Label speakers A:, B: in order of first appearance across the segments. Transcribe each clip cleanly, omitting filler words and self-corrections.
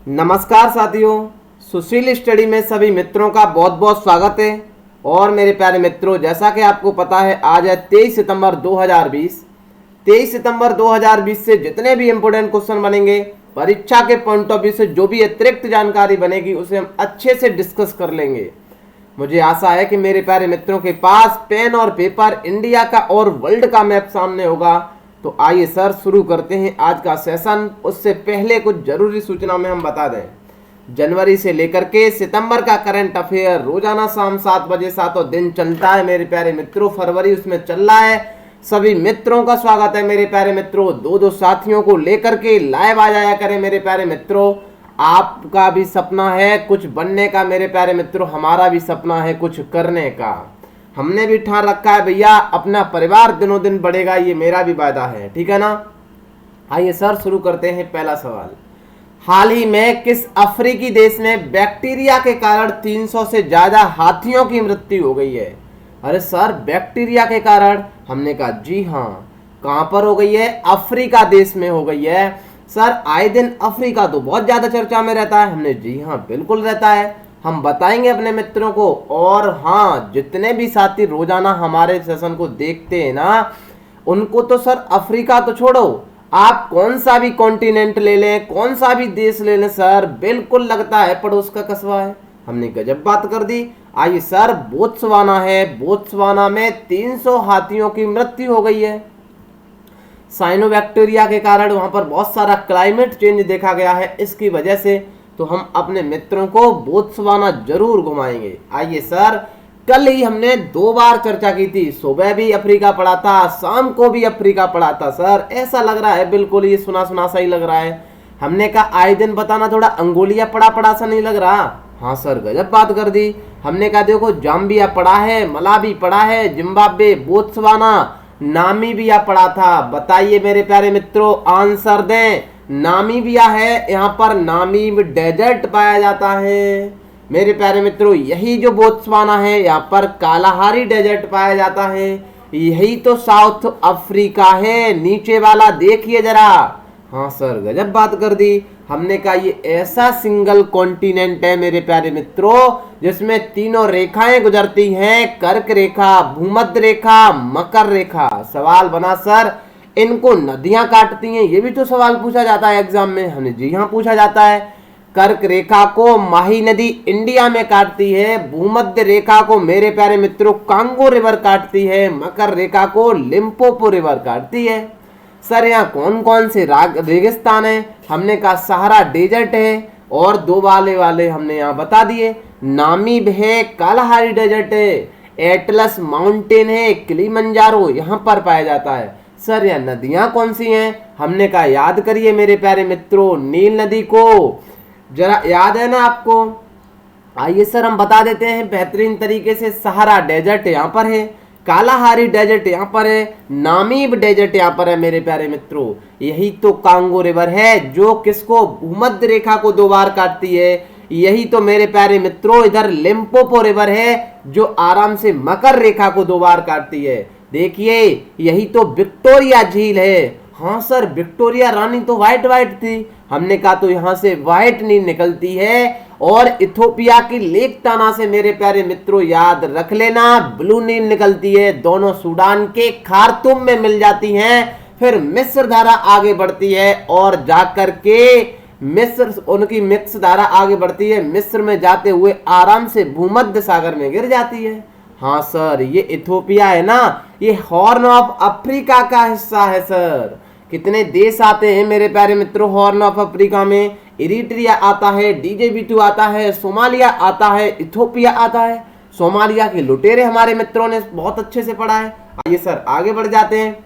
A: नमस्कार साथियों, सुशील स्टडी में सभी मित्रों का बहुत बहुत स्वागत है। और मेरे प्यारे मित्रों, जैसा कि आपको पता है आज है 23 सितंबर 2020। 23 सितंबर 2020 से जितने भी इंपोर्टेंट क्वेश्चन बनेंगे परीक्षा के पॉइंट ऑफ व्यू से, जो भी अतिरिक्त जानकारी बनेगी उसे हम अच्छे से डिस्कस कर लेंगे। मुझे आशा है कि मेरे प्यारे मित्रों के पास पेन और पेपर, इंडिया का और वर्ल्ड का मैप सामने होगा। तो आइए सर शुरू करते हैं आज का सेशन। उससे पहले कुछ जरूरी सूचना में हम बता दें, जनवरी से लेकर के सितंबर का करंट अफेयर रोजाना शाम 7 बजे 7 दिन चलता है मेरे प्यारे मित्रों। फरवरी उसमें चल रहा है। सभी मित्रों का स्वागत है मेरे प्यारे मित्रों। दो साथियों को लेकर के लाइव आ जाया करें मेरे प्यारे मित्रों। आपका भी सपना है कुछ बनने का मेरे प्यारे मित्रों, हमारा भी सपना है कुछ करने का। हमने भी ठान रखा है भैया, अपना परिवार दिनों दिन बढ़ेगा, ये मेरा भी वादा है, ठीक है ना। आइए सर शुरू करते हैं। पहला सवाल, हाल ही में किस अफ्रीकी देश में बैक्टीरिया के कारण 300 से ज्यादा हाथियों की मृत्यु हो गई है? अरे सर, बैक्टीरिया के कारण? हमने कहा जी हाँ। कहां पर हो गई है? अफ्रीका देश में हो गई है। सर आए दिन अफ्रीका तो बहुत ज्यादा चर्चा में रहता है। हमने जी हाँ बिल्कुल रहता है, हम बताएंगे अपने मित्रों को। और हाँ, जितने भी साथी रोजाना हमारे सेशन को देखते हैं ना, उनको तो सर अफ्रीका तो छोड़ो, आप कौन सा भी कॉन्टिनेंट ले लें, कौन सा भी देश ले लें सर, बिल्कुल लगता है पड़ोस का कस्बा है। हमने गजब बात कर दी। आइए सर, बोत्सवाना है। बोत्सवाना में 300 हाथियों की मृत्यु हो गई है साइनोबैक्टीरिया के कारण। वहां पर बहुत सारा क्लाइमेट चेंज देखा गया है, इसकी वजह से तो हम अपने मित्रों को बोत्सवाना जरूर घुमाएंगे। आइए सर, कल ही हमने 2 बार चर्चा की थी, सुबह भी अफ्रीका पढ़ा था, शाम को भी अफ्रीका पढ़ा था। सर ऐसा लग रहा है बिल्कुल ये सुना सुना सा ही लग रहा है। हमने कहा आए दिन बताना, थोड़ा अंगोलिया पढ़ा पढ़ा सा नहीं लग रहा? हाँ सर, गजब बात कर दी। हमने कहा देखो, जाम्बिया पढ़ा है, मलावी पढ़ा है, जिम्बाब्वे, बोत्सवाना, नामीबिया पढ़ा था। बताइए मेरे प्यारे मित्रों, आंसर दें। नामीबिया है, यहाँ पर नामीब डेजर्ट पाया जाता है मेरे प्यारे मित्रों। यही जो बोत्सवाना है, यहाँ पर कालाहारी डेजर्ट पाया जाता है। यही तो साउथ अफ्रीका है, नीचे वाला देखिए जरा। हाँ सर, गजब बात कर दी। हमने कहा ये ऐसा सिंगल कॉन्टिनेंट है मेरे प्यारे मित्रों जिसमें तीनों रेखाएं गुजरती हैं, कर्क रेखा, भूमध्य रेखा, मकर रेखा। सवाल बना सर, इनको नदियां काटती हैं? ये भी तो सवाल पूछा जाता है एग्जाम में। हमने जी हाँ पूछा जाता है। कर्क रेखा को माही नदी इंडिया में काटती है, भूमध्य रेखा को मेरे प्यारे मित्रों कांगो रिवर काटती है, मकर रेखा को लिम्पोपो रिवर काटती है। सर यहाँ कौन कौन से रेगिस्तान है? हमने कहा सहारा डेजर्ट है, और 2 वाले हमने यहाँ बता दिए। नामीब है, कालाहारी डेजर्ट है, एटलस माउंटेन है, किलिमंजारो यहाँ पर पाया जाता है। सर यहाँ नदियां कौन सी हैं? हमने कहा याद करिए मेरे प्यारे मित्रों, नील नदी को जरा याद है ना आपको? आइए सर हम बता देते हैं बेहतरीन तरीके से। सहारा डेजर्ट यहाँ पर है, कालाहारी डेजर्ट यहाँ पर है, नामीब डेजर्ट यहाँ पर है मेरे प्यारे मित्रों। यही तो कांगो रिवर है जो किसको, भूमध्य रेखा को 2 बार काटती है। यही तो मेरे प्यारे मित्रों इधर लिम्पोपो रिवर है जो आराम से मकर रेखा को 2 बार काटती है। देखिए यही तो विक्टोरिया झील है। हाँ सर, विक्टोरिया रानी तो व्हाइट थी। हमने कहा तो यहाँ से व्हाइट नील निकलती है, और इथोपिया की लेक ताना से मेरे प्यारे मित्रों याद रख लेना ब्लू नील निकलती है। दोनों सूडान के खार्तूम में मिल जाती हैं, फिर मिस्र धारा आगे बढ़ती है और जाकर के मिस्र, उनकी मिक्स धारा आगे बढ़ती है, मिस्र में जाते हुए आराम से भूमध्य सागर में गिर जाती है। हाँ सर, ये इथोपिया है ना, ये हॉर्न ऑफ अफ्रीका का हिस्सा है सर। कितने देश आते हैं मेरे प्यारे मित्रों हॉर्न ऑफ अफ्रीका में? इरिट्रिया आता है, डीजेबी2 आता है, सोमालिया आता है, इथोपिया आता है। सोमालिया के लुटेरे हमारे मित्रों ने बहुत अच्छे से पढ़ा है। आइए सर आगे बढ़ जाते हैं।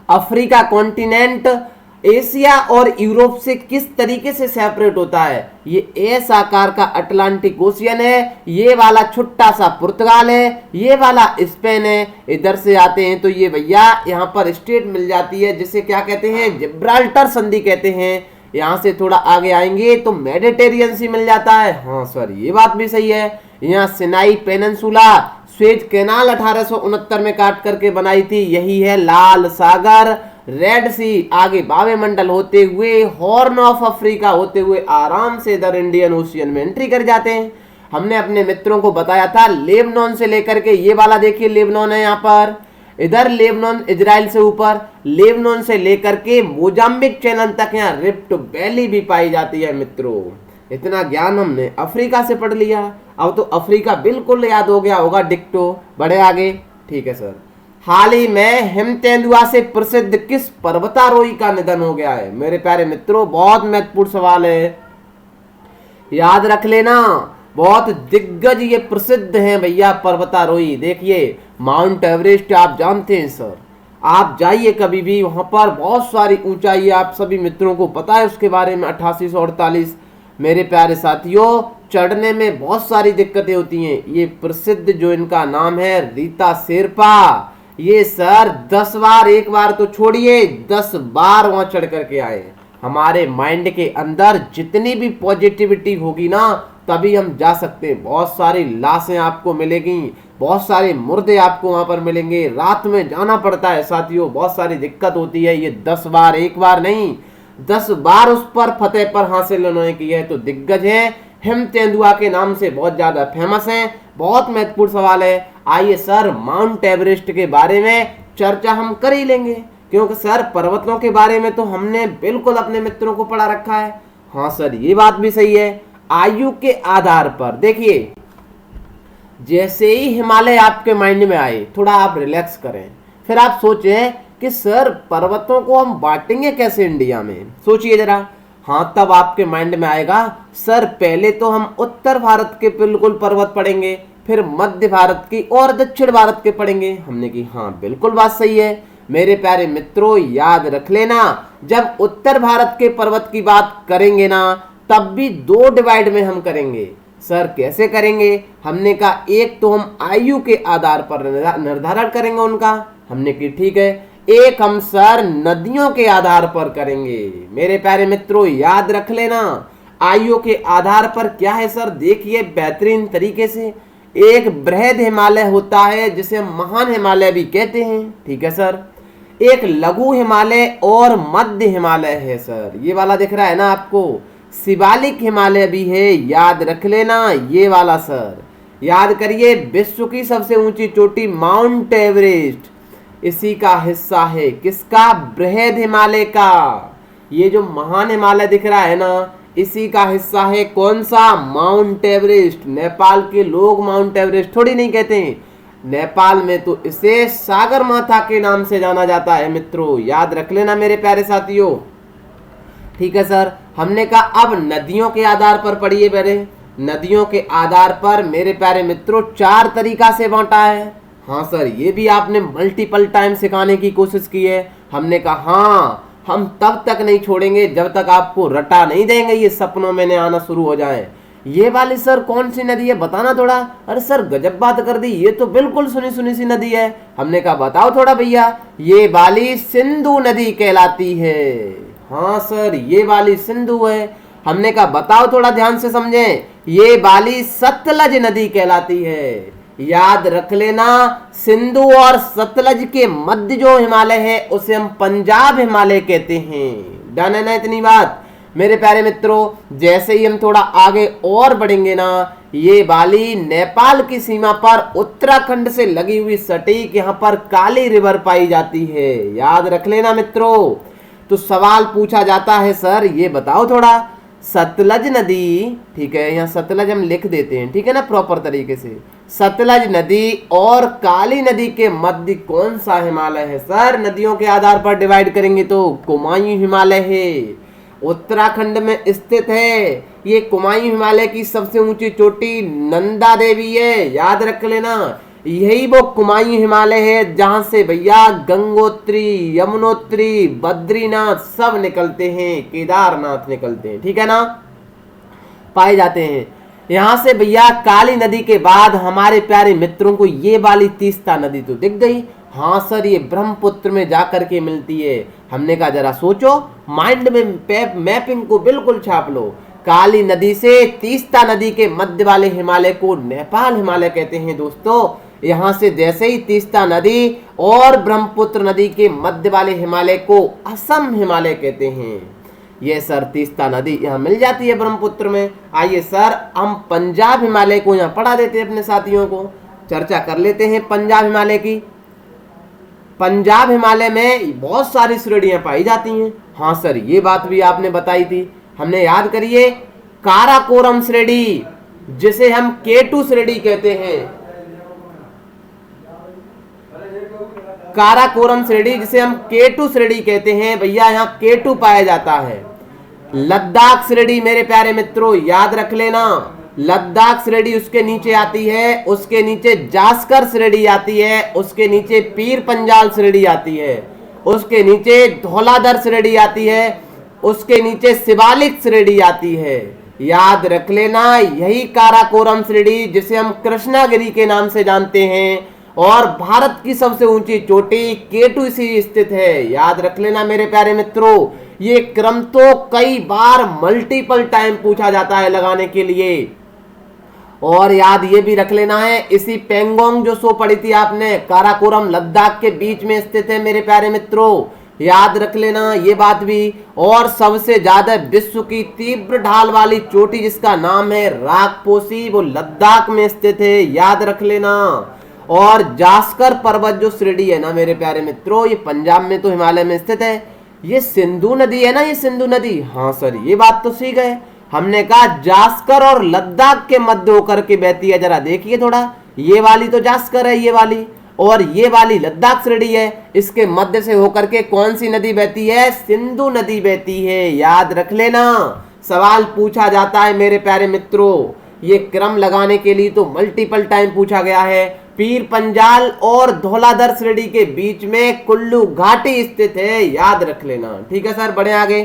A: अफ्रीका कॉन्टिनेंट एशिया और यूरोप से किस तरीके से सेपरेट होता है? ये एस आकार का अटलांटिक ओशियन है, ये वाला छोटा सा पुर्तगाल है, ये वाला स्पेन है। इधर से आते हैं तो ये भैया यहाँ पर स्टेट मिल जाती है जिसे क्या कहते हैं, जिब्राल्टर संधि कहते हैं। यहाँ से थोड़ा आगे आएंगे तो मेडिटेरियन सी मिल जाता है। हाँ सर, ये बात भी सही है। यहाँ सिनाई पेनिनसुला, स्वेज कैनाल 1869 में काट करके बनाई थी, यही है लाल सागर। रेड सी, आगे वायुमंडल होते हुए हॉर्न ऑफ अफ्रीका होते हुए आराम से इधर इंडियन ओशियन में एंट्री कर जाते हैं। हमने अपने मित्रों को बताया था लेबनान से लेकर के, ये वाला देखिए लेबनान है यहाँ पर, इधर लेबनान इजराइल से ऊपर, लेबनान से लेकर के मोजाम्बिक चैनल तक यहाँ रिफ्ट वैली भी पाई जाती है मित्रों। इतना ज्ञान हमने अफ्रीका से पढ़ लिया। अब तो अफ्रीका बिल्कुल याद हो गया होगा डिक्टो। बढ़े आगे। ठीक है सर, हाल ही में हिमतेंदुआ से प्रसिद्ध किस पर्वतारोही का निधन हो गया है? मेरे प्यारे मित्रों, बहुत महत्वपूर्ण सवाल है, याद रख लेना। बहुत दिग्गज ये प्रसिद्ध हैं भैया पर्वतारोही। देखिए माउंट एवरेस्ट आप जानते हैं सर, आप जाइए कभी भी, वहां पर बहुत सारी ऊंचाई, आप सभी मित्रों को पता है उसके बारे में, 8848। मेरे प्यारे साथियों, चढ़ने में बहुत सारी दिक्कतें होती हैं। ये प्रसिद्ध जो इनका नाम है रीता शेरपा, ये सर 10 बार, एक बार तो छोड़िए 10 बार वहां चढ़ करके आए। हमारे माइंड के अंदर जितनी भी पॉजिटिविटी होगी ना, तभी हम जा सकते हैं। बहुत सारी लाशें आपको मिलेगी, बहुत सारे मुर्दे आपको वहां पर मिलेंगे, रात में जाना पड़ता है साथियों, बहुत सारी दिक्कत होती है। ये 10 बार, एक बार नहीं 10 बार उस पर फतेह पर हासिल उन्होंने की है, तो दिग्गज है। हिमतेंदुआ के नाम से बहुत ज्यादा फेमस है। बहुत महत्वपूर्ण सवाल है। आइए सर, माउंट एवरेस्ट के बारे में चर्चा हम कर ही लेंगे, क्योंकि सर पर्वतों के बारे में तो हमने बिल्कुल अपने मित्रों को पढ़ा रखा है। हाँ सर, ये बात भी सही है। आयु के आधार पर देखिए, जैसे ही हिमालय आपके माइंड में आए, थोड़ा आप रिलैक्स करें, फिर आप सोचें कि सर पर्वतों को हम बांटेंगे कैसे इंडिया में, सोचिए जरा। हाँ, तब आपके माइंड में आएगा सर पहले तो हम उत्तर भारत के बिल्कुल पर्वत पढ़ेंगे, फिर मध्य भारत की और दक्षिण भारत के पढ़ेंगे। हमने की हाँ बिल्कुल बात सही है। मेरे प्यारे मित्रों, याद रख लेना, जब उत्तर भारत के पर्वत की बात करेंगे ना, तब भी 2 डिवाइड में हम करेंगे। सर कैसे करेंगे? हमने कहा एक तो हम आयु के आधार पर निर्धारण करेंगे उनका, हमने की ठीक है। एक हम सर नदियों के आधार पर करेंगे। मेरे प्यारे मित्रों, याद रख लेना, आयु के आधार पर क्या है सर, देखिए बेहतरीन तरीके से। एक बृहद हिमालय होता है जिसे हम महान हिमालय भी कहते हैं, ठीक है सर। एक लघु हिमालय और मध्य हिमालय है सर, ये वाला दिख रहा है ना आपको। शिवालिक हिमालय भी है, याद रख लेना ये वाला सर। याद करिए, विश्व की सबसे ऊंची चोटी माउंट एवरेस्ट इसी का हिस्सा है। किसका? बृहद हिमालय का। ये जो महान हिमालय दिख रहा है ना, इसी का हिस्सा है। कौन सा? Mount Everest. नेपाल के लोग माउंट एवरेस्ट थोड़ी नहीं कहते हैं, नेपाल में तो इसे सागर माथा के नाम से जाना जाता है मित्रों, याद रख लेना मेरे प्यारे साथियों। ठीक है सर, हमने कहा अब नदियों के आधार पर पढ़िए। मेरे नदियों के आधार पर मेरे प्यारे मित्रों 4 तरीका से बांटा है। हाँ सर, ये भी आपने मल्टीपल टाइम सिखाने की कोशिश की है। हमने कहा हाँ, हम तब तक नहीं छोड़ेंगे जब तक आपको रटा नहीं देंगे, ये सपनों में आना शुरू हो जाए। ये वाली सर कौन सी नदी है, बताना थोड़ा। अरे सर गजब बात कर दी, ये तो बिल्कुल सुनी सुनी सी नदी है। हमने कहा बताओ थोड़ा भैया। ये वाली सिंधु नदी कहलाती है। हाँ सर, ये वाली सिंधु है। हमने कहा बताओ थोड़ा ध्यान से समझें, ये वाली सतलज नदी कहलाती है। याद रख लेना, सिंधु और सतलज के मध्य जो हिमालय है उसे हम पंजाब हिमालय कहते हैं। डन है ना इतनी बात मेरे प्यारे मित्रों। जैसे ही हम थोड़ा आगे और बढ़ेंगे ना, ये वाली नेपाल की सीमा पर उत्तराखंड से लगी हुई सटीक यहाँ पर काली रिवर पाई जाती है। याद रख लेना मित्रों। तो सवाल पूछा जाता है सर ये बताओ थोड़ा, सतलज नदी, ठीक है यहाँ सतलज हम लिख देते हैं, ठीक है ना प्रॉपर तरीके से। सतलज नदी और काली नदी के मध्य कौन सा हिमालय है सर? नदियों के आधार पर डिवाइड करेंगे तो कुमायूं हिमालय है, उत्तराखंड में स्थित है। ये कुमायूं हिमालय की सबसे ऊंची चोटी नंदा देवी है, याद रख लेना। यही वो कुमायूं हिमालय है जहां से भैया गंगोत्री, यमुनोत्री, बद्रीनाथ सब निकलते हैं, केदारनाथ निकलते हैं, ठीक है ना, पाए जाते हैं। यहाँ से भैया काली नदी के बाद हमारे प्यारे मित्रों को ये वाली तीस्ता नदी तो दिख गई। हाँ सर, ये ब्रह्मपुत्र में जाकर के मिलती है। हमने कहा जरा सोचो, माइंड में मैपिंग को बिल्कुल छाप लो। काली नदी से तीस्ता नदी के मध्य वाले हिमालय को नेपाल हिमालय कहते हैं दोस्तों। यहाँ से जैसे ही तीस्ता नदी और ब्रह्मपुत्र नदी के मध्य वाले हिमालय को असम हिमालय कहते हैं। ये सर तीस्ता नदी यहाँ मिल जाती है ब्रह्मपुत्र में। आइए सर हम पंजाब हिमालय को यहाँ पढ़ा देते हैं, अपने साथियों को चर्चा कर लेते हैं पंजाब हिमालय की। पंजाब हिमालय में बहुत सारी श्रेणियां पाई जाती हैं। हाँ सर, ये बात भी आपने बताई थी, हमने याद करिए। काराकोरम श्रेणी जिसे हम केटू श्रेणी कहते हैं, काराकोरम श्रेणी जिसे हम केटू श्रेणी कहते हैं भैया, यहाँ केटू पाया जाता है। लद्दाख श्रेणी मेरे प्यारे मित्रों याद रख लेना, लद्दाख श्रेणी उसके नीचे आती है, उसके नीचे जास्कर श्रेणी आती है, उसके नीचे पीर पंजाल श्रेणी आती है, उसके नीचे धौलाधर श्रेणी आती है, उसके नीचे शिवालिक श्रेणी आती है। याद रख लेना, यही काराकोरम श्रेणी जिसे हम कृष्णागिरी के नाम से जानते हैं, और भारत की सबसे ऊंची चोटी केटू से स्थित है। याद रख लेना मेरे प्यारे मित्रों, ये क्रम तो कई बार मल्टीपल टाइम पूछा जाता है लगाने के लिए। और याद ये भी रख लेना है, इसी पेंगोंग जो सो पढ़ी थी आपने, काराकोरम लद्दाख के बीच में स्थित है मेरे प्यारे मित्रों, याद रख लेना ये बात भी। और सबसे ज्यादा विश्व की तीव्र ढाल वाली चोटी जिसका नाम है राकपोसी, वो लद्दाख में स्थित है, याद रख लेना। और जास्कर पर्वत जो श्रेणी है ना मेरे प्यारे मित्रों, ये पंजाब में तो हिमालय में स्थित है। ये सिंधु नदी है ना, ये सिंधु नदी, हाँ सर ये बात तो सीख गए। हमने कहा जास्कर और लद्दाख के मध्य होकर के बहती है, जरा देखिए थोड़ा, ये वाली तो जास्कर है ये वाली, और ये वाली लद्दाख श्रेणी है, इसके मध्य से होकर के कौन सी नदी बहती है, सिंधु नदी बहती है। याद रख लेना, सवाल पूछा जाता है मेरे प्यारे मित्रों, ये क्रम लगाने के लिए तो मल्टीपल टाइम पूछा गया है। पीर पंजाल और धौलाधर श्रेणी के बीच में कुल्लू घाटी स्थित है, याद रख लेना। ठीक है सर, बढ़े आगे।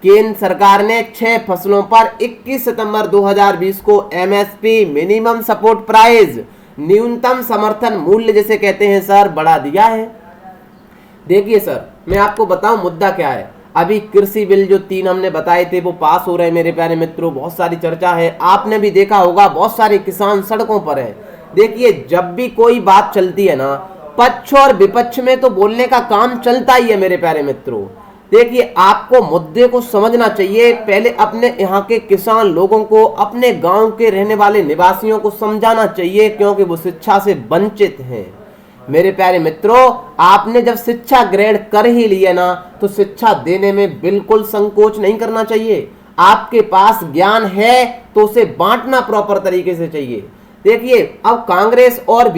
A: केंद्र सरकार ने 6 फसलों पर 21 सितंबर 2020 को एमएसपी मिनिमम सपोर्ट प्राइस, न्यूनतम समर्थन मूल्य जिसे कहते हैं सर, बढ़ा दिया है। देखिए सर, मैं आपको बताऊं मुद्दा क्या है। अभी कृषि बिल जो 3 हमने बताए थे वो पास हो रहे हैं मेरे प्यारे मित्रों, बहुत सारी चर्चा है, आपने भी देखा होगा, बहुत सारे किसान सड़कों पर है। देखिए जब भी कोई बात चलती है ना, पक्ष और विपक्ष में तो बोलने का काम चलता ही है मेरे प्यारे मित्रों। देखिए आपको मुद्दे को समझना चाहिए, पहले अपने यहाँ के किसान लोगों को, अपने गांव के रहने वाले निवासियों को समझाना चाहिए, क्योंकि वो शिक्षा से वंचित हैं। मेरे प्यारे मित्रों, आपने जब शिक्षा ग्रहण कर ही लिया ना, तो शिक्षा देने में बिल्कुल संकोच नहीं करना चाहिए। आपके पास ज्ञान है तो उसे बांटना प्रॉपर तरीके से चाहिए। देखिए अब कांग्रेस और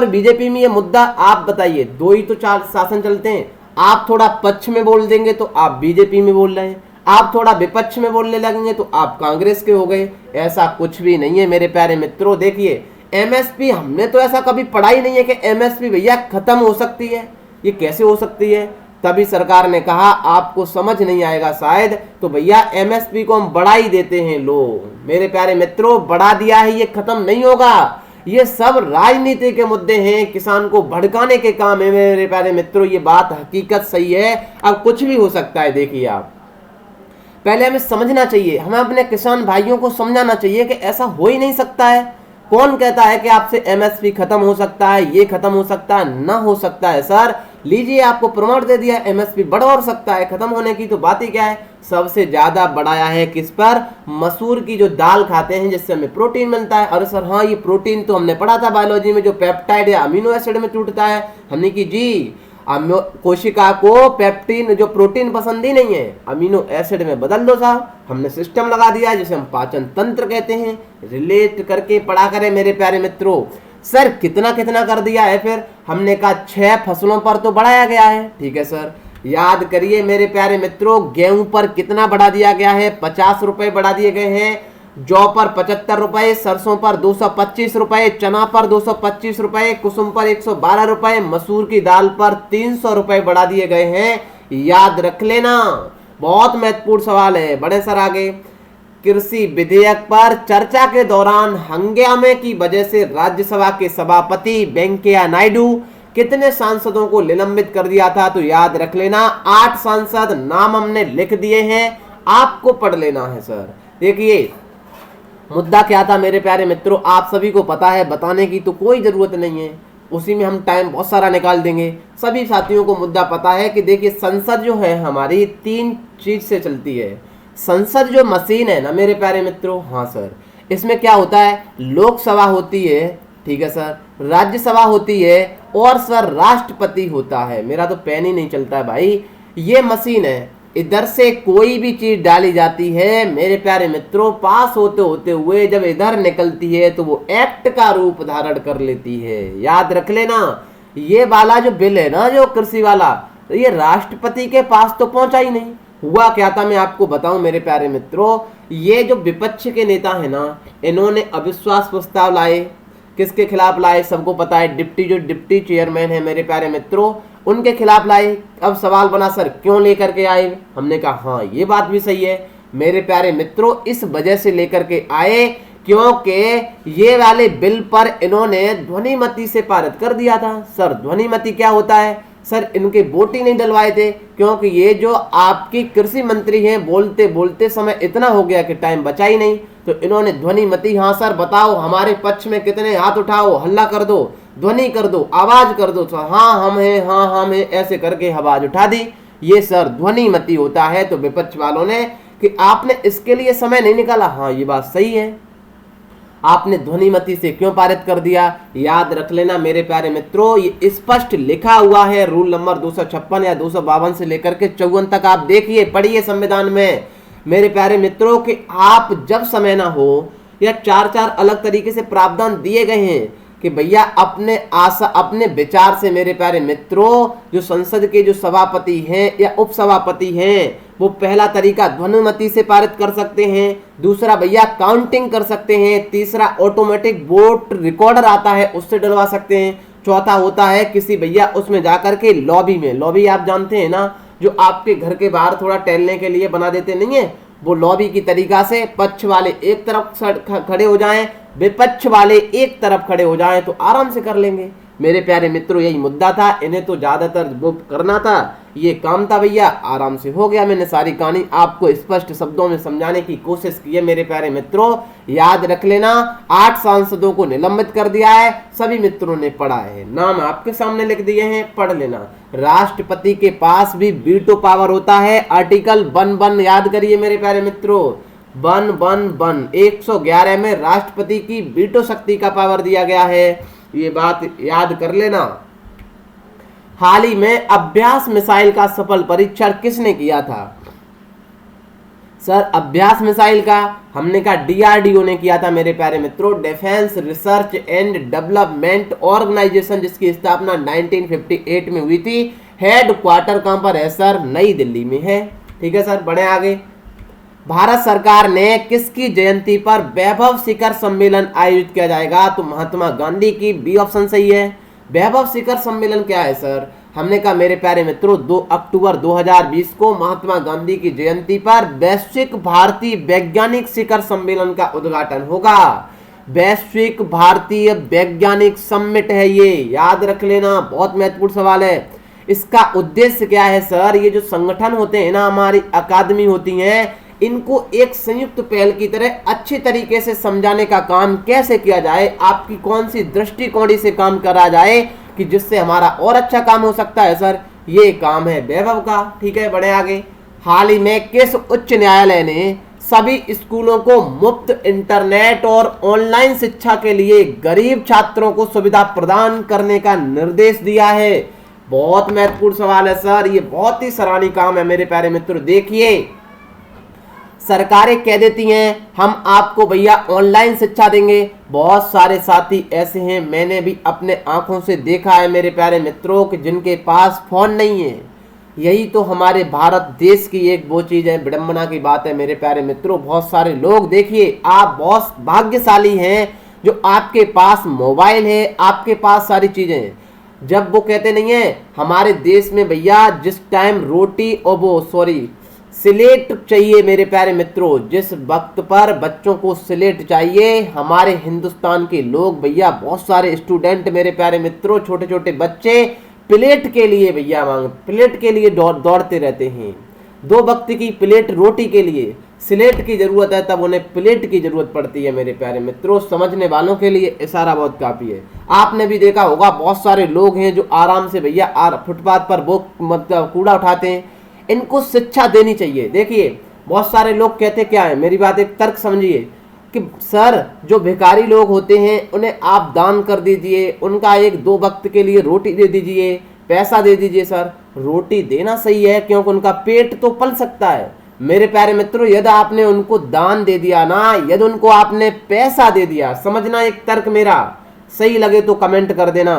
A: बीजेपी में ये मुद्दा आप बताइए, दो ही तो चार शासन चलते हैं। आप थोड़ा पक्ष में बोल देंगे तो आप बीजेपी में बोल रहे हैं, आप थोड़ा विपक्ष में बोलने लगेंगे तो आप कांग्रेस के हो गए। ऐसा कुछ भी नहीं है मेरे प्यारे मित्रों। देखिए एमएसपी, हमने तो ऐसा कभी पढ़ा ही नहीं है कि एमएसपी भैया खत्म हो सकती है, ये कैसे हो सकती है। तभी सरकार ने कहा आपको समझ नहीं आएगा शायद, तो भैया एमएसपी को हम बढ़ा ही देते हैं। लो मेरे प्यारे मित्रों, बढ़ा दिया है, ये खत्म नहीं होगा। ये सब राजनीति के मुद्दे हैं, किसान को भड़काने के काम है मेरे प्यारे मित्रों। ये बात हकीकत सही है, अब कुछ भी हो सकता है। देखिए आप, पहले हमें समझना चाहिए, हमें अपने किसान भाइयों को समझाना चाहिए कि ऐसा हो ही नहीं सकता है। कौन कहता है कि आपसे एमएसपी खत्म हो सकता है, ये खत्म हो सकता है, ना हो सकता है। सर लीजिए, आपको प्रमाण दे दिया, एमएसपी बढ़ और सकता है, खत्म होने की तो बात ही क्या है। सबसे ज्यादा बढ़ाया है किस पर, मसूर की जो दाल खाते हैं जिससे हमें प्रोटीन मिलता है। अरे सर हाँ, ये प्रोटीन तो हमने पढ़ा था बायोलॉजी में, जो पेप्टाइड या अमीनो एसिड में टूटता है। हमने की जी, कोशिका को पेप्टिन जो प्रोटीन पसंद ही नहीं है, अमीनो एसिड में बदल दो साहब। हमने सिस्टम लगा दिया जिसे हम पाचन तंत्र कहते हैं। रिलेट करके पढ़ा करें मेरे प्यारे मित्रों। सर कितना कितना कर दिया है, फिर हमने कहा 6 फसलों पर तो बढ़ाया गया है। ठीक है सर, याद करिए मेरे प्यारे मित्रों, गेहूं पर कितना बढ़ा दिया गया है, 50 रुपए बढ़ा दिए गए हैं। जौ पर 75 रुपए, सरसों पर 225 रुपए, चना पर 225 रुपए, कुसुम पर 112 रुपए, मसूर की दाल पर 300 रुपए बढ़ा दिए गए हैं। याद रख लेना, बहुत महत्वपूर्ण सवाल है। बड़े सर आगे, कृषि विधेयक पर चर्चा के दौरान हंगामे की वजह से राज्यसभा के सभापति वेंकैया नायडू कितने सांसदों को निलंबित कर दिया था, तो याद रख लेना 8 सांसद। नाम हमने लिख दिए हैं, आपको पढ़ लेना है। सर देखिए, मुद्दा क्या था मेरे प्यारे मित्रों, आप सभी को पता है, बताने की तो कोई ज़रूरत नहीं है, उसी में हम टाइम बहुत सारा निकाल देंगे। सभी साथियों को मुद्दा पता है कि देखिए संसद जो है हमारी 3 चीज़ से चलती है। संसद जो मशीन है ना मेरे प्यारे मित्रों, हाँ सर, इसमें क्या होता है, लोकसभा होती है, ठीक है सर, राज्यसभा होती है और सर राष्ट्रपति होता है। मेरा तो पेन ही नहीं चलता है भाई। ये मशीन है, इधर से कोई भी चीज डाली जाती है मेरे प्यारे मित्रों, पास होते होते हुए जब इधर निकलती है तो वो एक्ट का रूप धारण कर लेती है। याद रख लेना, ये वाला जो बिल है ना, जो कृषि वाला, तो ये राष्ट्रपति के पास तो पहुंचा ही नहीं। हुआ क्या था मैं आपको बताऊं मेरे प्यारे मित्रों, ये जो विपक्ष के नेता है ना, इन्होंने अविश्वास प्रस्ताव लाए। किसके खिलाफ लाए, सबको पता है, डिप्टी चेयरमैन है मेरे प्यारे मित्रों, उनके खिलाफ लाए। अब सवाल बना सर क्यों लेकर के आए, हमने कहा हाँ ये बात भी सही है मेरे प्यारे मित्रों, इस वजह से लेकर के आए क्योंकि ये वाले बिल पर इन्होंने ध्वनिमति से पारित कर दिया था। सर ध्वनिमति क्या होता है, सर इनके वोट ही नहीं डलवाए थे, क्योंकि ये जो आपकी कृषि मंत्री हैं बोलते बोलते समय इतना हो गया कि टाइम बचा ही नहीं, तो इन्होंने ध्वनिमति, हाँ सर बताओ हमारे पक्ष में कितने, हाथ उठाओ, हल्ला कर दो, ध्वनि कर दो, आवाज कर दो, हाँ हम हैं, हाँ हम हैं, ऐसे करके आवाज उठा दी। ये सर ध्वनिमति होता है। तो विपक्ष वालों ने कि आपने इसके लिए समय नहीं निकाला, हाँ ये बात सही है, आपने ध्वनिमति से क्यों पारित कर दिया। याद रख लेना मेरे प्यारे मित्रों, ये स्पष्ट लिखा हुआ है रूल नंबर 256 या 252 से लेकर के 54 तक। आप देखिए, पढ़िए संविधान में मेरे प्यारे मित्रों कि आप जब समय ना हो या 4 अलग तरीके से प्रावधान दिए गए हैं कि भैया अपने विचार से मेरे प्यारे मित्रों, जो संसद के जो सभापति हैं या उपसभापति हैं, वो पहला तरीका ध्वनिमति से पारित कर सकते हैं, दूसरा भैया काउंटिंग कर सकते हैं, तीसरा ऑटोमेटिक वोट रिकॉर्डर आता है उससे डलवा सकते हैं, चौथा होता है किसी भैया उसमें जाकर के लॉबी में, लॉबी आप जानते हैं ना, जो आपके घर के बाहर थोड़ा टहलने के लिए बना देते नहीं है, वो लॉबी की तरीका से पक्ष वाले एक तरफ खड़े हो जाएं, विपक्ष वाले एक तरफ खड़े हो जाएं तो आराम से कर लेंगे। मेरे प्यारे मित्रों यही मुद्दा था, इन्हें तो ज्यादातर वो करना था, ये काम था भैया, आराम से हो गया। मैंने सारी कहानी आपको स्पष्ट शब्दों में समझाने की कोशिश की है मेरे प्यारे मित्रों। याद रख लेना, 8 सांसदों को निलंबित कर दिया है, सभी मित्रों ने पढ़ा है, नाम आपके सामने लिख दिए हैं, पढ़ लेना। राष्ट्रपति के पास भी वीटो पावर होता है, आर्टिकल 1 याद करिए मेरे प्यारे मित्रों, 1 111 में राष्ट्रपति की वीटो शक्ति का पावर दिया गया है, ये बात याद कर लेना। हाल ही में अभ्यास मिसाइल का सफल परीक्षण किसने किया था, सर अभ्यास मिसाइल का हमने कहा डीआरडीओ ने किया था मेरे प्यारे मित्रों, defence research and development organisation, जिसकी स्थापना 1958 में हुई थी। हेड क्वार्टर कहां पर है सर, नई दिल्ली में है। ठीक है सर, बढ़े आगे। भारत सरकार ने किसकी जयंती पर वैभव शिखर सम्मेलन आयोजित किया जाएगा, तो महात्मा गांधी की, बी ऑप्शन सही है। वैभव शिखर सम्मेलन क्या है सर, हमने कहा मेरे प्यारे मित्रों 2 अक्टूबर 2020 को महात्मा गांधी की जयंती पर वैश्विक भारतीय वैज्ञानिक शिखर सम्मेलन का उद्घाटन होगा। वैश्विक भारतीय वैज्ञानिक समिट है ये, याद रख लेना, बहुत महत्वपूर्ण सवाल है। इसका उद्देश्य क्या है सर, ये जो संगठन होते हैं ना, हमारी अकादमी होती हैं, इनको एक संयुक्त पहल की तरह अच्छी तरीके से समझाने का काम कैसे किया जाए, आपकी कौन सी दृष्टिकोण से काम करा जाए कि जिससे हमारा और अच्छा काम हो सकता है सर, ये काम है वैभव का। ठीक है, बढ़े आगे। हाल ही में किस उच्च न्यायालय ने सभी स्कूलों को मुफ्त इंटरनेट और ऑनलाइन शिक्षा के लिए गरीब छात्रों को सुविधा प्रदान करने का निर्देश दिया है। बहुत महत्वपूर्ण सवाल है सर, ये बहुत ही सराहनीय काम है मेरे प्यारे मित्रों। देखिए, सरकारें कह देती हैं हम आपको भैया ऑनलाइन शिक्षा देंगे, बहुत सारे साथी ऐसे हैं, मैंने भी अपने आंखों से देखा है मेरे प्यारे मित्रों कि जिनके पास फोन नहीं है। यही तो हमारे भारत देश की एक वो चीज है, विडंबना की बात है मेरे प्यारे मित्रों। बहुत सारे लोग, देखिए आप बहुत भाग्यशाली हैं जो आपके पास मोबाइल है, आपके पास सारी चीजें हैं। जब वो कहते नहीं है हमारे देश में भैया जिस टाइम रोटी और वो स्लेट चाहिए मेरे प्यारे मित्रों, जिस वक्त पर बच्चों को स्लेट चाहिए, हमारे हिंदुस्तान के लोग भैया, बहुत सारे स्टूडेंट मेरे प्यारे मित्रों, छोटे छोटे बच्चे प्लेट के लिए भैया प्लेट के लिए दौड़ते रहते हैं। दो वक्त की प्लेट रोटी के लिए स्लेट की जरूरत है, तब उन्हें प्लेट की जरूरत पड़ती है। मेरे प्यारे मित्रों, समझने वालों के लिए इशारा बहुत काफी है। आपने भी देखा होगा बहुत सारे लोग हैं जो आराम से भैया फुटपाथ पर वो मतलब कूड़ा उठाते हैं, इनको शिक्षा देनी चाहिए। देखिए बहुत सारे लोग कहते क्या है, मेरी बात एक तर्क समझिए कि सर जो भिखारी लोग होते हैं उन्हें आप दान कर दीजिए, उनका एक दो वक्त के लिए रोटी दे दीजिए, पैसा दे दीजिए। सर रोटी देना सही है क्योंकि उनका पेट तो पल सकता है। मेरे प्यारे मित्रों, यदि आपने उनको दान दे दिया ना, यदि उनको आपने पैसा दे दिया, समझना एक तर्क मेरा सही लगे तो कमेंट कर देना,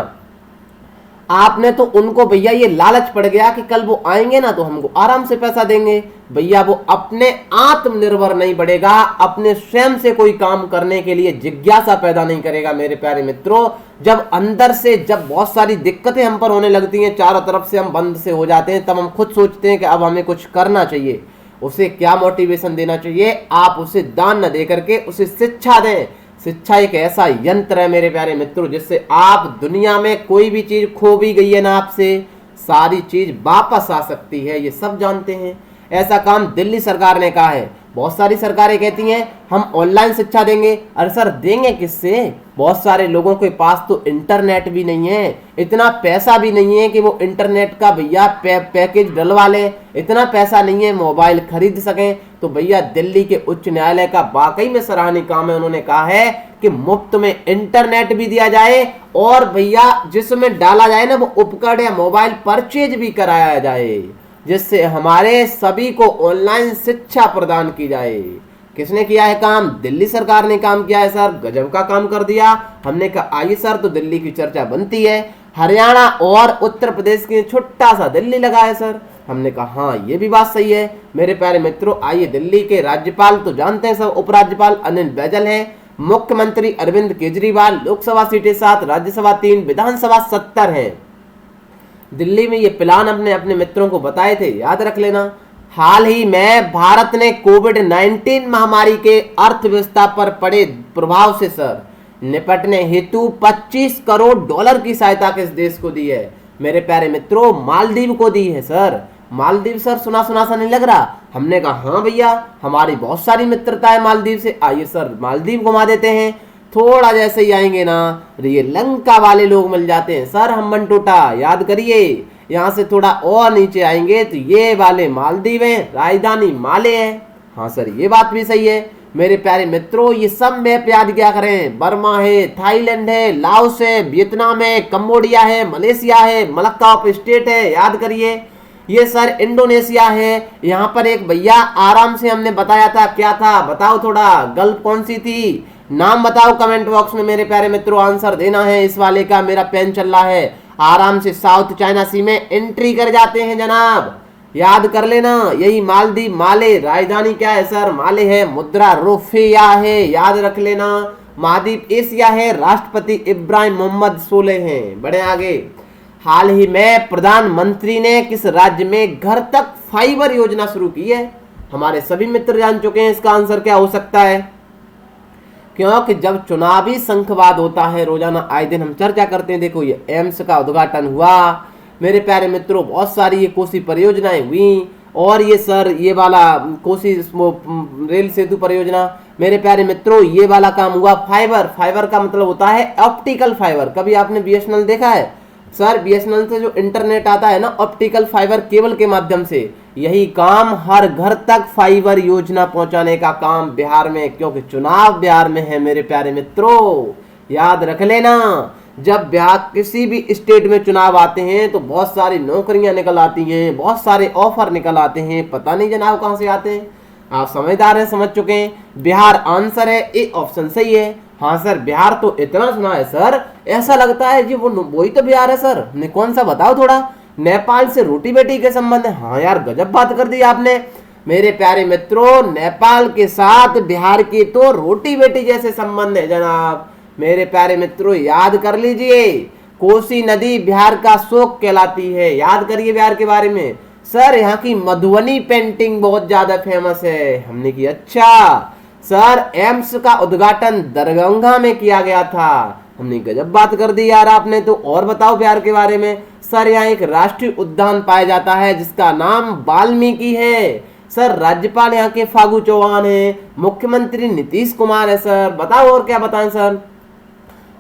A: आपने तो उनको भैया ये लालच पड़ गया कि कल वो आएंगे ना तो हमको आराम से पैसा देंगे। भैया वो अपने आत्मनिर्भर नहीं बढ़ेगा, अपने स्वयं से कोई काम करने के लिए जिज्ञासा पैदा नहीं करेगा। मेरे प्यारे मित्रों, जब अंदर से जब बहुत सारी दिक्कतें हम पर होने लगती हैं, चारों तरफ से हम बंद से हो जाते हैं, तब हम खुद सोचते हैं कि अब हमें कुछ करना चाहिए। उसे क्या मोटिवेशन देना चाहिए? आप उसे दान न दे करके उसे शिक्षा दें। शिक्षा एक ऐसा यंत्र है मेरे प्यारे मित्रों, जिससे आप दुनिया में कोई भी चीज खो भी गई है ना आपसे, सारी चीज वापस आ सकती है, ये सब जानते हैं। ऐसा काम दिल्ली सरकार ने कहा है। बहुत सारी सरकारें कहती हैं हम ऑनलाइन शिक्षा देंगे। अरे सर देंगे किससे? बहुत सारे लोगों के पास तो इंटरनेट भी नहीं है, इतना पैसा भी नहीं है कि वो इंटरनेट का भैया पैकेज डलवा लें, इतना पैसा नहीं है मोबाइल खरीद सकें। तो भैया दिल्ली के उच्च न्यायालय का वाकई में सराहनीय काम है। उन्होंने कहा है कि मुफ्त में इंटरनेट भी दिया जाए और भैया जिसमें डाला जाए ना वो उपकरण या मोबाइल परचेज भी कराया जाए, जिससे हमारे सभी को ऑनलाइन शिक्षा प्रदान की जाए। किसने किया है काम? दिल्ली सरकार ने काम किया है सर, गजब का काम कर दिया। हमने कहा आइए सर, तो दिल्ली की चर्चा बनती है। हरियाणा और उत्तर प्रदेश के छोटा सा दिल्ली लगा है सर। हमने कहा हाँ ये भी बात सही है। मेरे प्यारे मित्रों, आइए दिल्ली के राज्यपाल तो जानते हैं सब, उपराज्यपाल अनिल बैजल हैं, मुख्यमंत्री अरविंद केजरीवाल, लोकसभा सीटें 7, राज्यसभा 3, विधानसभा 70 है। दिल्ली में ये प्लान अपने अपने मित्रों को बताए थे, याद रख लेना। हाल ही में भारत ने कोविड-19 महामारी के अर्थव्यवस्था पर पड़े प्रभाव से सर निपटने हेतु 25 करोड़ डॉलर की सहायता किस देश को दी है? मेरे प्यारे मित्रों, मालदीव को दी है सर। मालदीव सर सुना सुना सा नहीं लग रहा? हमने कहा हाँ भैया, हमारी बहुत सारी मित्रता है मालदीव से, आइए सर मालदीव घुमा देते हैं। थोड़ा जैसे ही आएंगे ना, ये लंका वाले लोग मिल जाते हैं सर, हम्बन टोटा याद करिए। यहाँ से थोड़ा और नीचे आएंगे तो ये वाले मालदीव हैं, राजधानी माले है। हाँ सर ये बात भी सही है। मेरे प्यारे मित्रों, ये सब मैप याद क्या करें? बर्मा है, थाईलैंड है, लाओस है, वियतनाम है, कंबोडिया है, मलेशिया है, मलक्का ऑफ स्टेट है, याद करिए। ये सर इंडोनेशिया है। यहाँ पर एक भैया आराम से हमने बताया था, क्या था बताओ थोड़ा, गल्फ कौन सी थी? नाम बताओ कमेंट बॉक्स में मेरे प्यारे मित्रों, आंसर देना है इस वाले का। मेरा पेन चल रहा है। आराम से साउथ चाइना सी में एंट्री कर जाते हैं जनाब, याद कर लेना। यही मालदीव माले, राजधानी क्या है सर? माले है। मुद्रा रुपया है, याद रख लेना। महाद्वीप एशिया है, राष्ट्रपति इब्राहिम मोहम्मद सोलेह हैं। बड़े आगे। हाल ही में प्रधानमंत्री ने किस राज्य में घर तक फाइबर योजना शुरू की है? हमारे सभी मित्र जान चुके हैं इसका आंसर क्या हो सकता है, क्योंकि जब चुनावी संखवाद होता है रोजाना आए दिन हम चर्चा करते हैं। देखो ये एम्स का उद्घाटन हुआ मेरे प्यारे मित्रों, बहुत सारी ये कोसी परियोजनाएं हुई, और ये सर ये वाला कोसी रेल सेतु परियोजना। मेरे प्यारे मित्रों, ये वाला काम हुआ फाइबर। फाइबर का मतलब होता है ऑप्टिकल फाइबर। कभी आपने बीएसएनएल देखा है? सर बीएसएनएल से जो इंटरनेट आता है ना, ऑप्टिकल फाइबर केबल के माध्यम से, यही काम हर घर तक फाइबर योजना पहुंचाने का काम बिहार में, क्योंकि चुनाव बिहार में है मेरे प्यारे मित्रों, याद रख लेना। जब बिहार किसी भी स्टेट में चुनाव आते हैं तो बहुत सारी नौकरियां निकल आती हैं, बहुत सारे ऑफर निकल आते हैं, पता नहीं जनाब कहां से आते हैं। आप समझदार हैं, समझ चुके हैं। बिहार आंसर है, ए ऑप्शन सही है। हाँ सर बिहार तो इतना सुना है सर, ऐसा लगता है जी वो वही तो बिहार है सर। ने कौन सा बताओ थोड़ा? नेपाल से रोटी बेटी के संबंध है। हाँ यार गजब बात कर दी आपने। मेरे प्यारे मित्रों, नेपाल के साथ बिहार की तो रोटी बेटी जैसे संबंध है जनाब। मेरे प्यारे मित्रों याद कर लीजिए, कोसी नदी बिहार का शोक कहलाती है, याद करिए बिहार के बारे में। सर यहाँ की मधुबनी पेंटिंग बहुत ज्यादा फेमस है। हमने की अच्छा सर, एम्स का उद्घाटन दरभंगा में किया गया था। हमने गजब बात कर दी यार आपने तो। और बताओ बिहार के बारे में। सर यहाँ एक राष्ट्रीय उद्यान पाया जाता है जिसका नाम वाल्मीकि है। सर राज्यपाल यहाँ के फागू चौहान है, मुख्यमंत्री नीतीश कुमार है। सर बताओ और क्या बताएं सर।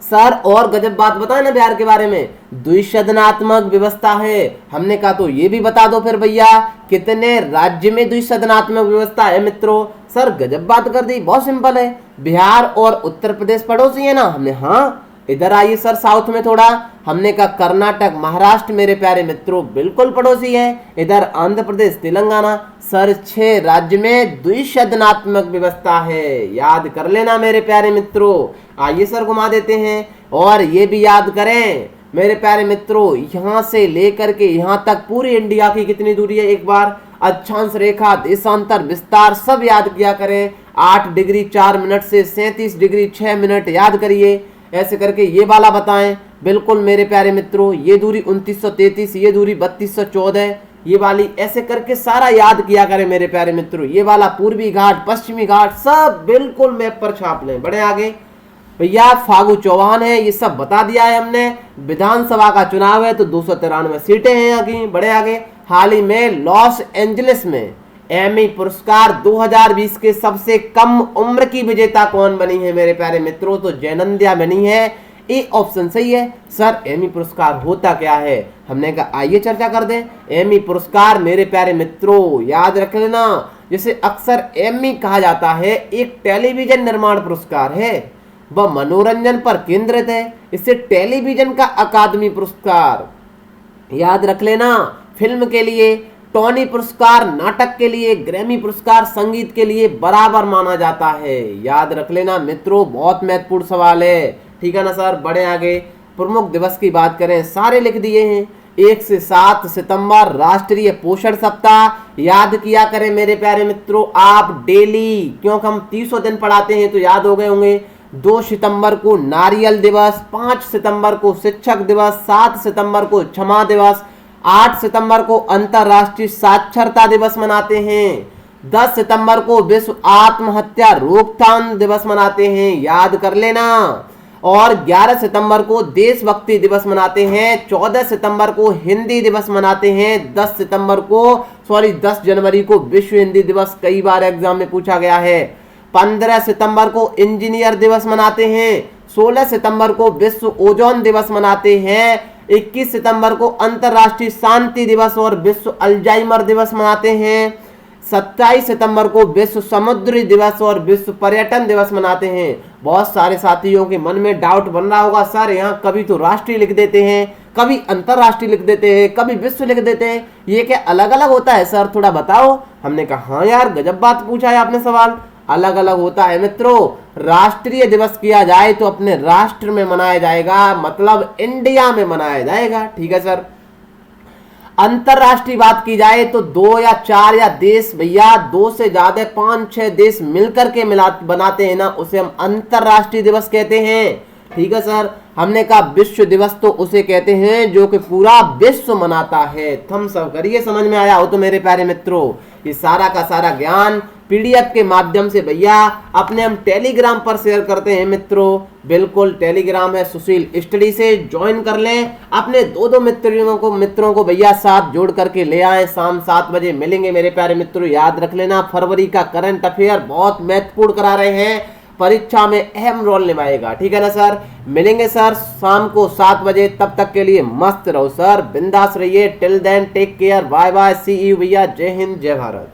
A: सर और गजब बात बताएं ना बिहार के बारे में, द्विसदनात्मक व्यवस्था है। हमने कहा तो ये भी बता दो फिर भैया, कितने राज्य में द्विसदनात्मक व्यवस्था है मित्रों। सर गजब बात कर दी, बहुत सिंपल है। बिहार और उत्तर प्रदेश पड़ोसी है ना। हमने हाँ, इधर आइए सर साउथ में थोड़ा। हमने कहा कर्नाटक महाराष्ट्र मेरे प्यारे मित्रों बिल्कुल पड़ोसी है। इधर आंध्र प्रदेश तेलंगाना। सर 6 राज्य में द्विसदनात्मक व्यवस्था है, याद कर लेना मेरे प्यारे मित्रों। आइए सर घुमा देते हैं और ये भी याद करें मेरे प्यारे मित्रों, यहाँ से लेकर के यहाँ तक पूरी इंडिया की कितनी दूरी है, एक बार अक्षांश रेखा, देशांतर, विस्तार सब याद किया करें। 8 डिग्री 4 मिनट से 37 डिग्री 6 मिनट याद करिए। ऐसे करके ये वाला बताएं बिल्कुल मेरे प्यारे मित्रों। ये दूरी 2933, ये दूरी 3214, ये वाली ऐसे करके सारा याद किया करें मेरे प्यारे मित्रों। ये वाला पूर्वी घाट, पश्चिमी घाट सब बिल्कुल मैप पर छाप लें। बढ़े आगे भैया, फागू चौहान है, ये सब बता दिया है हमने। विधानसभा का चुनाव है तो 293 सीटें हैं यहाँ की। बढ़े आगे, हाल ही में लॉस एंजलिस में एमी पुरस्कार 2020 के सबसे कम उम्र की विजेता कौन बनी है मेरे प्यारे मित्रों, तो जैनंध्या बनी है। ए ऑप्शन सही है। सर एमी पुरस्कार होता क्या है, हमने कहा आइए चर्चा कर दें। एमी पुरस्कार मेरे प्यारे मित्रों याद रख लेना, जिसे अक्सर एमी कहा जाता है, एक टेलीविजन निर्माण पुरस्कार है। वह मनोरंजन पर केंद्रित है। इसे टेलीविजन का अकादमी पुरस्कार याद रख लेना। फिल्म के लिए टोनी पुरस्कार, नाटक के लिए ग्रैमी पुरस्कार, संगीत के लिए बराबर माना जाता है। याद रख लेना मित्रों, बहुत महत्वपूर्ण सवाल है, ठीक है ना सर। बढ़े आगे, प्रमुख दिवस की बात करें, सारे लिख दिए हैं। 1 से 7 सितंबर राष्ट्रीय पोषण सप्ताह याद किया करें मेरे प्यारे मित्रों आप डेली, क्योंकि हम 300 दिन पढ़ाते हैं तो याद हो गए होंगे। 2 सितंबर को नारियल दिवस, 5 सितंबर को शिक्षक दिवस, 7 सितंबर को क्षमा दिवस, 8 सितंबर को अंतरराष्ट्रीय साक्षरता दिवस मनाते हैं, 10 सितंबर को विश्व आत्महत्या रोकथाम दिवस मनाते हैं, याद कर लेना। और 11 सितंबर को देशभक्ति दिवस मनाते हैं, 14 सितंबर को हिंदी दिवस मनाते हैं, 10 जनवरी को विश्व हिंदी दिवस कई बार एग्जाम में पूछा गया है। 15 सितंबर को इंजीनियर दिवस मनाते हैं, 16 सितंबर को विश्व ओजोन दिवस मनाते हैं, 21 सितंबर को अंतरराष्ट्रीय शांति दिवस और विश्व अल्जाइमर दिवस मनाते हैं, 27 सितंबर को विश्व समुद्री दिवस और विश्व पर्यटन दिवस मनाते हैं। बहुत सारे साथियों के मन में डाउट बन रहा होगा, सर यहाँ कभी तो राष्ट्रीय लिख देते हैं, कभी अंतरराष्ट्रीय लिख देते हैं, कभी विश्व लिख देते हैं, ये क्या अलग अलग होता है सर, थोड़ा बताओ। हमने कहा हाँ यार गजब बात पूछा है आपने सवाल, अलग अलग होता है मित्रों। राष्ट्रीय दिवस किया जाए तो अपने राष्ट्र में मनाया जाएगा, मतलब इंडिया में मनाया जाएगा, ठीक है सर। अंतरराष्ट्रीय बात की जाए तो 2 या 4 या देश भैया 2 से ज्यादा 5-6 देश मिलकर के बनाते हैं ना, उसे हम अंतरराष्ट्रीय दिवस कहते हैं, ठीक है सर। हमने कहा विश्व दिवस तो उसे कहते हैं जो कि पूरा विश्व मनाता है। थम्स अप करिए, समझ में आया हो तो मेरे प्यारे मित्रों। ये सारा का सारा ज्ञान पीडीएफ के माध्यम से भैया अपने हम टेलीग्राम पर शेयर करते हैं मित्रों, बिल्कुल टेलीग्राम है सुशील स्टडी से ज्वाइन कर लें। अपने 2 मित्रों को भैया साथ जोड़ करके ले आए। शाम 7 बजे मिलेंगे मेरे प्यारे मित्रों। याद रख लेना फरवरी का करंट अफेयर बहुत महत्वपूर्ण करा रहे हैं, परीक्षा में अहम रोल निभाएगा, ठीक है ना सर। मिलेंगे सर शाम को 7 बजे, तब तक के लिए मस्त रहो सर, बिंदास रहिए। Till then take care, bye bye, see you भैया, जय हिंद जय भारत।